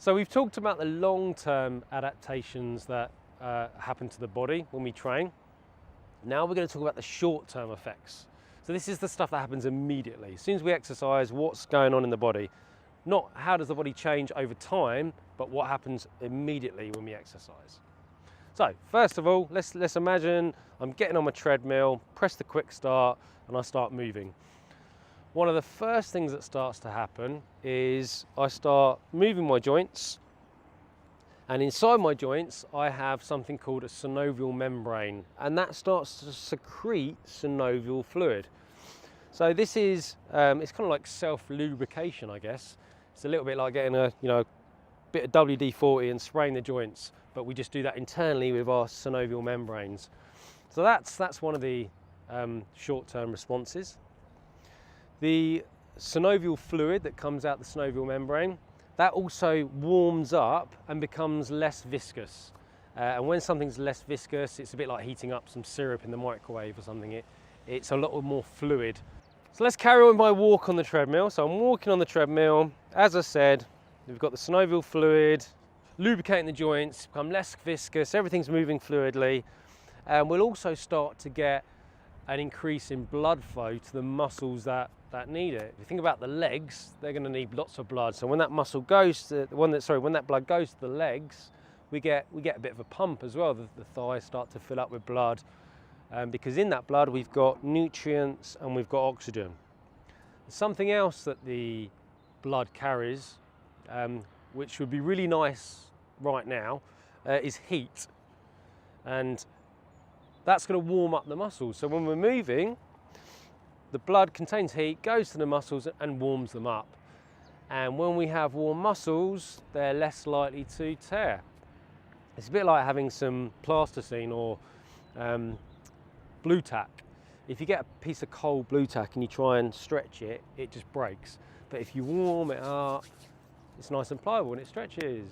So we've talked about the long-term adaptations that happen to the body when we train. Now we're going to talk about the short-term effects. So this is the stuff that happens immediately. As soon as we exercise, what's going on in the body? Not how does the body change over time, but what happens immediately when we exercise. So first of all, let's imagine I'm getting on my treadmill, press the quick start, and I start moving. One of the first things that starts to happen is I start moving my joints, and inside my joints I have something called a synovial membrane, and that starts to secrete synovial fluid. So this is it's kind of like self-lubrication, I guess. It's a little bit like getting a bit of WD-40 and spraying the joints, but we just do that internally with our synovial membranes. So that's one of the short-term responses. The synovial fluid that comes out the synovial membrane, that also warms up and becomes less viscous. And when something's less viscous, it's a bit like heating up some syrup in the microwave or something. It's a lot more fluid. So let's carry on with my walk on the treadmill. So I'm walking on the treadmill. As I said, we've got the synovial fluid lubricating the joints, become less viscous, everything's moving fluidly. And we'll also start to get an increase in blood flow to the muscles that need it. If you think about the legs, they're going to need lots of blood. So when that muscle goes to when that blood goes to the legs, we get a bit of a pump as well. The thighs start to fill up with blood, because in that blood we've got nutrients and we've got oxygen. Something else that the blood carries, which would be really nice right now, is heat, and that's going to warm up the muscles. So when we're moving, the blood contains heat, goes to the muscles and warms them up. And when we have warm muscles, they're less likely to tear. It's a bit like having some plasticine or blue tack. If you get a piece of cold blue tack and you try and stretch it, it just breaks. But if you warm it up, it's nice and pliable and it stretches.